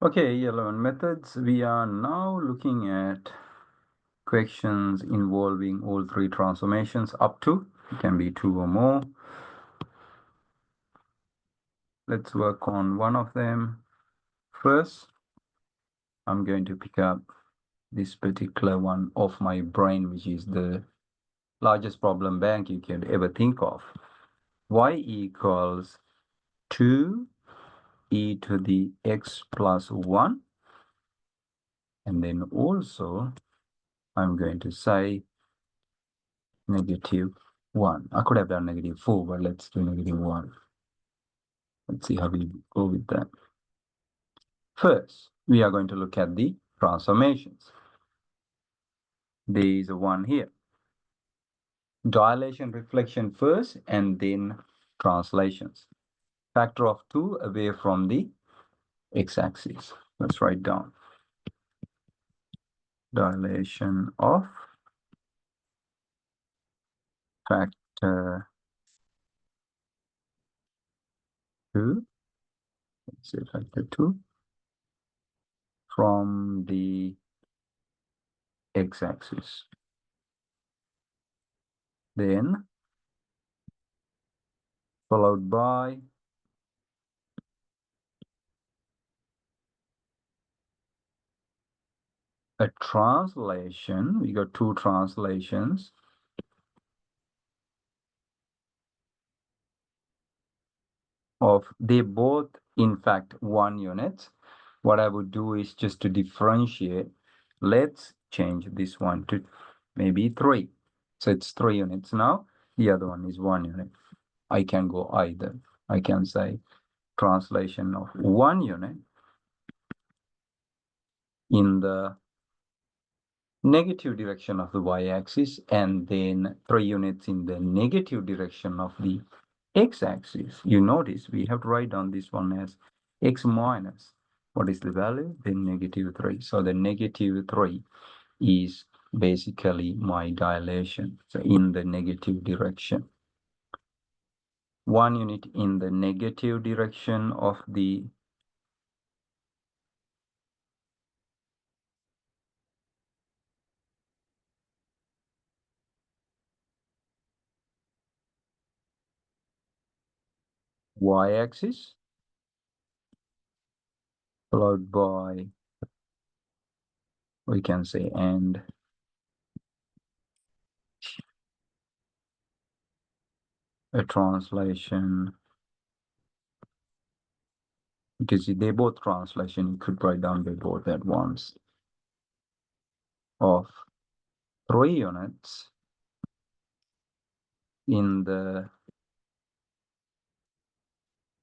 Okay, 11 methods. We are now looking at questions involving all three transformations up to. It can be two or more. Let's work on one of them. First, I'm going to pick up this particular one off my brain, which is the largest problem bank you can ever think of. Y equals 2e to the x plus 1. And then also, I'm going to say negative 1. I could have done negative 4, but let's do negative 1. Let's see how we go with that. First, we are going to look at the transformations. There is one here. Dilation, reflection first, and then translations. Factor of 2 away from the x-axis. Let's write down. Dilation of factor 2. Let's say factor 2 from the x-axis. Then followed by a translation. We got two translations of, they both in fact 1 unit. What I would do is just to differentiate, let's change this one to maybe 3. So it's 3 units now. The other one is 1 unit. I can go either. I can say translation of 1 unit in the negative direction of the y-axis and then 3 units in the negative direction of the x-axis. You notice we have to write down this one as x minus. What is the value? Then negative 3. So the negative 3 is basically my dilation. So in the negative direction. 1 unit in the negative direction of the y-axis, followed by, we can say, and a translation, because they both translation, you could write down they both at once, of 3 units in the,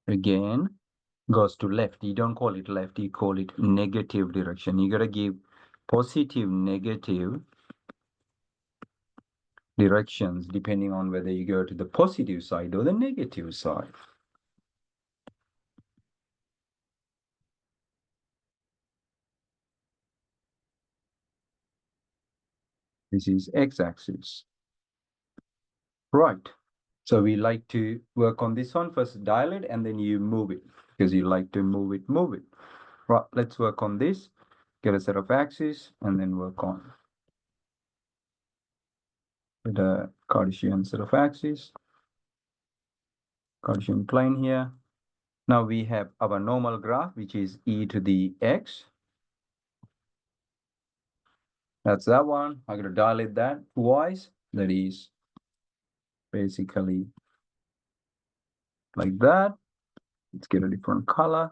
again, goes to left. You don't call it left, you call it negative direction. You got to give positive, negative directions depending on whether you go to the positive side or the negative side. This is x-axis. Right. So we like to work on this one. First dilate and then you move it because you like to move it, move it. Right, let's work on this. Get a set of axes and then work on the Cartesian set of axes. Cartesian plane here. Now we have our normal graph, which is e to the x. That's that one. I'm going to dilate that twice. That is basically like that. Let's get a different color.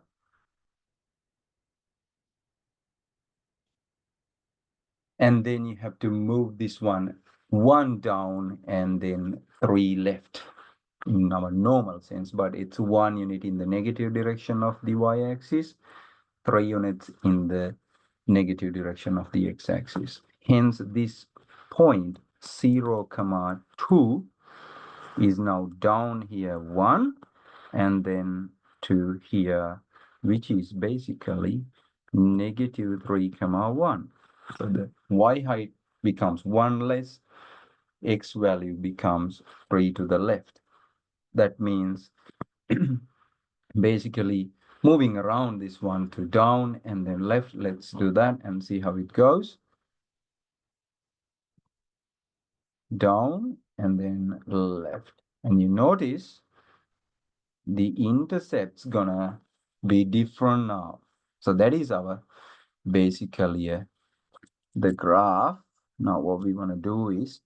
And then you have to move this one 1 down and then 3 left in our normal sense, but it's 1 unit in the negative direction of the y-axis, 3 units in the negative direction of the x-axis. Hence, this point 0, 2 is now down here 1 and then to here, which is basically negative 3, 1. So the y height becomes 1 less, x value becomes 3 to the left. That means basically moving around this one to down and then left. Let's do that and see how it goes. Down and then left. And you notice the intercept's gonna be different now. So that is our basically the graph. Now what we want to do is,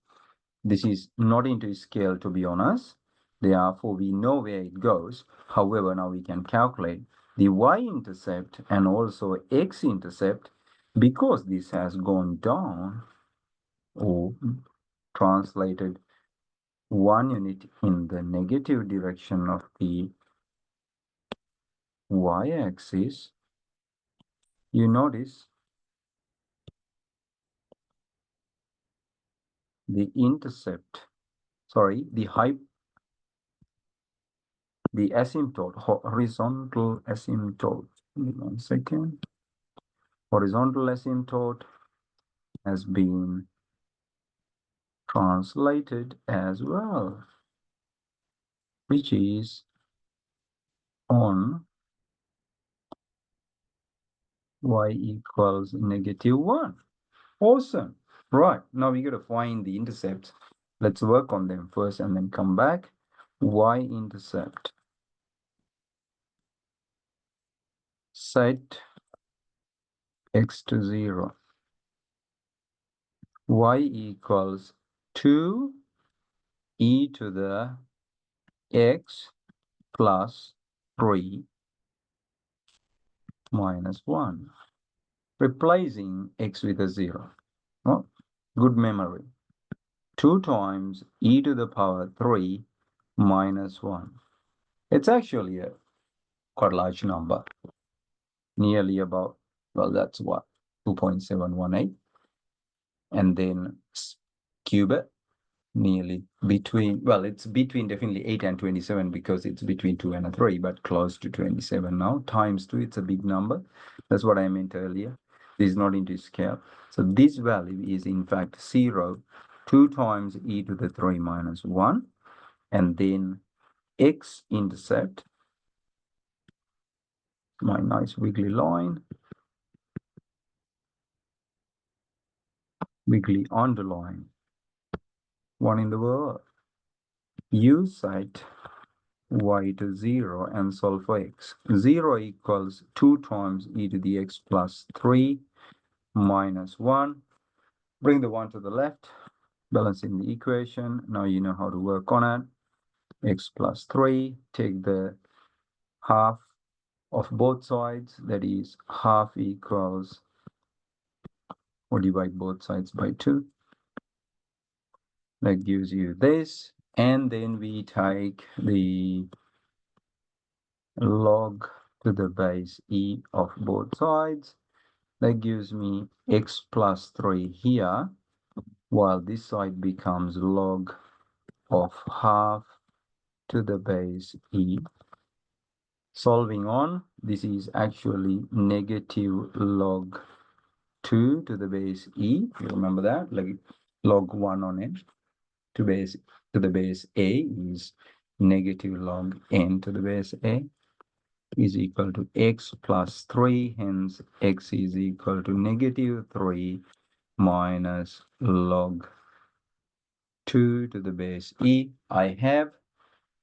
this is not into scale to be honest. Therefore, we know where it goes. However, now we can calculate the y-intercept and also x-intercept because this has gone down or translated 1 unit in the negative direction of the y-axis. You notice the intercept, sorry, the asymptote, horizontal asymptote. Give me 1 second. Horizontal asymptote has been translated as well, which is on y equals -1. Awesome. Right, now we got to find the intercepts. Let's work on them first and then come back. Y-intercept. Set x to 0. Y equals 2 e to the x plus 3 minus 1. Replacing x with a 0. Oh, good memory. 2 times e to the power 3 minus 1. It's actually a quite large number. Nearly about, well, that's what, 2.718. And then cube it, nearly between, well, it's between definitely 8 and 27 because it's between 2 and a 3, but close to 27 now. Times 2, it's a big number. That's what I meant earlier. This is not into scale. So this value is in fact 0, 2 times e to the 3 minus 1, and then x-intercept, my nice wiggly line, wiggly underline, one in the world. Use set y to 0 and solve for x. 0 equals 2 times e to the x plus 3 minus 1. Bring the 1 to the left, balancing the equation. Now you know how to work on it. X plus 3, take the half of both sides, that is half equals, or divide both sides by 2. That gives you this, and then we take the log to the base e of both sides. That gives me x plus 3 here, while this side becomes log of half to the base e. Solving on, this is actually negative log 2 to the base e. You remember that? Like log 1 on it to the base a is negative log n to the base a is equal to x plus 3. Hence, x is equal to negative 3 minus log 2 to the base e. I have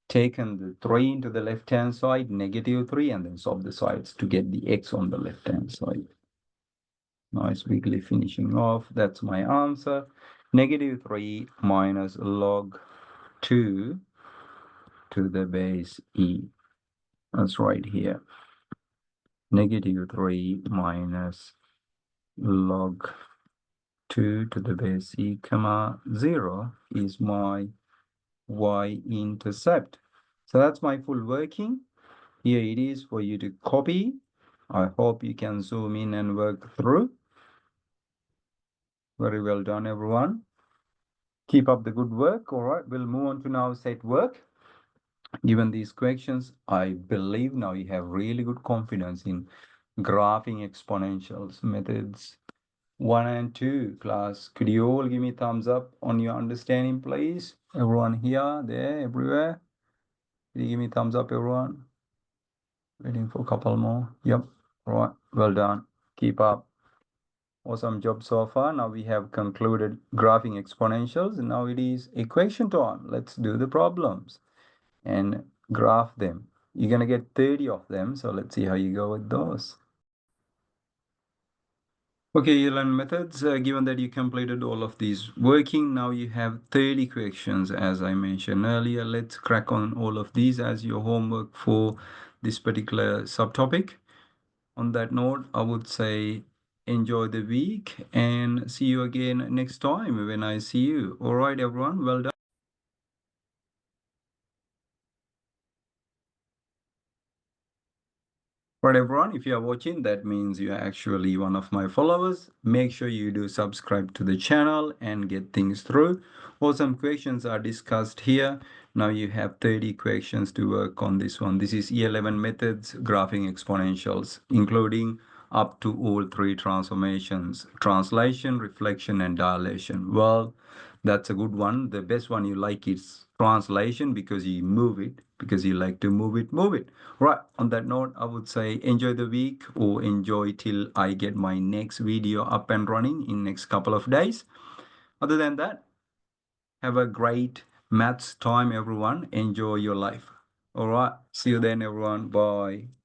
taken the 3 into the left-hand side, negative 3, and then solve the sides to get the x on the left-hand side. Nice wiggly finishing off. That's my answer. Negative 3 minus log 2 to the base e. That's right here. Negative 3 minus log 2 to the base e, comma 0 is my y-intercept. So that's my full working. Here it is for you to copy. I hope you can zoom in and work through. Very well done, everyone. Keep up the good work. All right, we'll move on to now set work. Given these questions, I believe now you have really good confidence in graphing exponentials methods 1 and 2. Class, could you all give me thumbs up on your understanding, please? Everyone here, there, everywhere. Could you give me thumbs up, everyone? Waiting for a couple more. Yep. All right. Well done. Keep up. Awesome job so far. Now we have concluded graphing exponentials. Now it is equation time. Let's do the problems and graph them. You're going to get 30 of them. So let's see how you go with those. Okay, you learn methods. Given that you completed all of these working, now you have 30 questions as I mentioned earlier. Let's crack on all of these as your homework for this particular subtopic. On that note, I would say enjoy the week and see you again next time when I see you. All right, everyone. Well done. Right, everyone, if you are watching, that means you are actually one of my followers. Make sure you do subscribe to the channel and get things through. Awesome questions are discussed here. Now you have 30 questions to work on this one. This is E11 methods, graphing exponentials, including up to all three transformations: translation, reflection, and dilation. Well, that's a good one. The best one you like is translation because you move it, because you like to move it, move it. Right, on that note, I would say enjoy the week or enjoy till I get my next video up and running in next couple of days. Other than that, have a great maths time, everyone. Enjoy your life. All right, see you then, everyone. Bye.